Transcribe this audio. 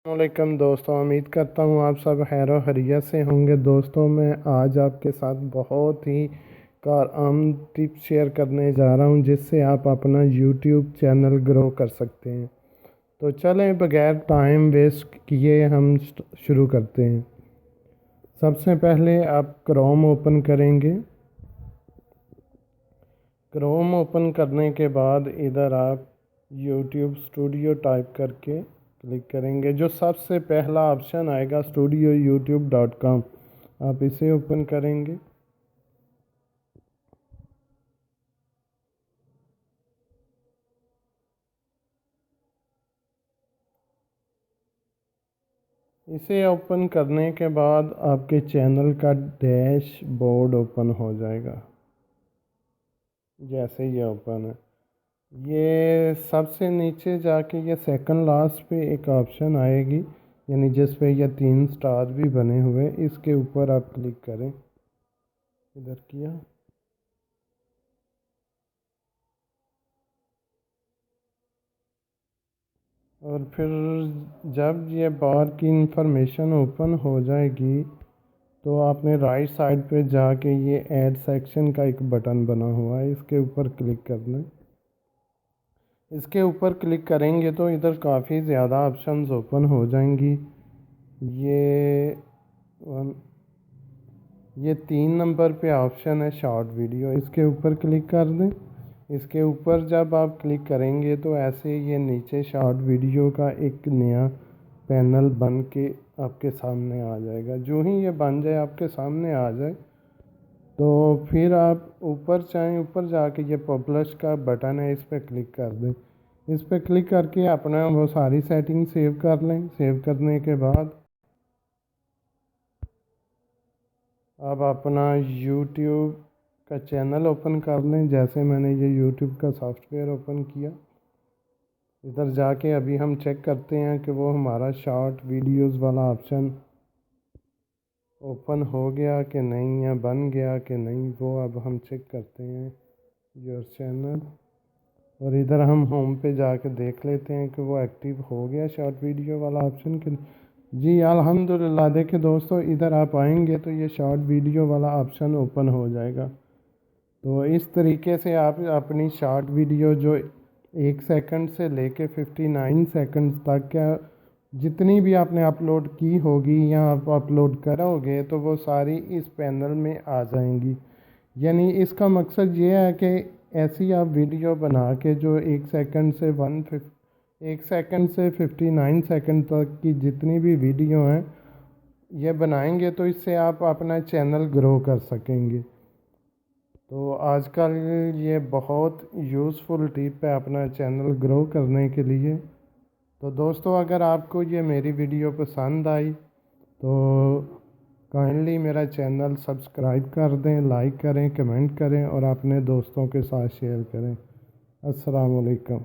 वालेकुम दोस्तों, उम्मीद करता हूँ आप सब खैर व खैरियत से होंगे। दोस्तों, मैं आज आपके साथ बहुत ही कारआमद टिप्स शेयर करने जा रहा हूँ जिससे आप अपना यूट्यूब चैनल ग्रो कर सकते हैं। तो चलें बगैर टाइम वेस्ट किए हम शुरू करते हैं। सबसे पहले आप क्रोम ओपन करेंगे। क्रोम ओपन करने के बाद इधर आप यूट्यूब स्टूडियो टाइप करके क्लिक करेंगे। जो सबसे पहला ऑप्शन आएगा studioyoutube.com, आप इसे ओपन करेंगे। इसे ओपन करने के बाद आपके चैनल का डैशबोर्ड ओपन हो जाएगा। जैसे ये ओपन है, ये सबसे नीचे जाके ये सेकंड लास्ट पे एक ऑप्शन आएगी, यानी जिस पे ये 3 स्टार भी बने हुए, इसके ऊपर आप क्लिक करें। इधर किया, और फिर जब ये बार की इंफॉर्मेशन ओपन हो जाएगी तो आपने राइट साइड पे जाके ये ऐड सेक्शन का एक बटन बना हुआ है, इसके ऊपर क्लिक करना है। इसके ऊपर क्लिक करेंगे तो इधर काफ़ी ज़्यादा ऑप्शंस ओपन हो जाएंगी। ये ये 3 नंबर पे ऑप्शन है शॉर्ट वीडियो, इसके ऊपर क्लिक कर दें। इसके ऊपर जब आप क्लिक करेंगे तो ऐसे ये नीचे शॉर्ट वीडियो का एक नया पैनल बन के आपके सामने आ जाएगा। जो ही ये बन जाए, आपके सामने आ जाए, तो फिर आप ऊपर चाहें ऊपर जाके ये पब्लिश का बटन है, इस पर क्लिक कर दें। इस पर क्लिक करके अपना वो सारी सेटिंग सेव कर लें। सेव करने के बाद अब अपना YouTube का चैनल ओपन कर लें। जैसे मैंने ये YouTube का सॉफ्टवेयर ओपन किया, इधर जाके अभी हम चेक करते हैं कि वो हमारा शॉर्ट वीडियोस वाला ऑप्शन ओपन हो गया कि नहीं, या बन गया कि नहीं, वो अब हम चेक करते हैं योर चैनल। और इधर हम होम पे जाके देख लेते हैं कि वो एक्टिव हो गया शॉर्ट वीडियो वाला ऑप्शन कि जी अल्हम्दुलिल्लाह। देखिए दोस्तों, इधर आप आएंगे तो ये शॉर्ट वीडियो वाला ऑप्शन ओपन हो जाएगा। तो इस तरीके से आप अपनी शॉर्ट वीडियो जो 1 सेकंड से लेके 59 सेकंड तक क्या जितनी भी आपने अपलोड की होगी या आप अपलोड करोगे तो वो सारी इस पैनल में आ जाएंगी। यानी इसका मकसद ये है कि ऐसी आप वीडियो बना के जो 1 सेकंड से 59 सेकंड तक की जितनी भी वीडियो हैं ये बनाएंगे तो इससे आप अपना चैनल ग्रो कर सकेंगे। तो आजकल ये बहुत यूज़फुल टिप है अपना चैनल ग्रो करने के लिए। तो दोस्तों, अगर आपको ये मेरी वीडियो पसंद आई तो काइंडली मेरा चैनल सब्सक्राइब कर दें, लाइक करें, कमेंट करें और अपने दोस्तों के साथ शेयर करें। अस्सलाम वालेकुम।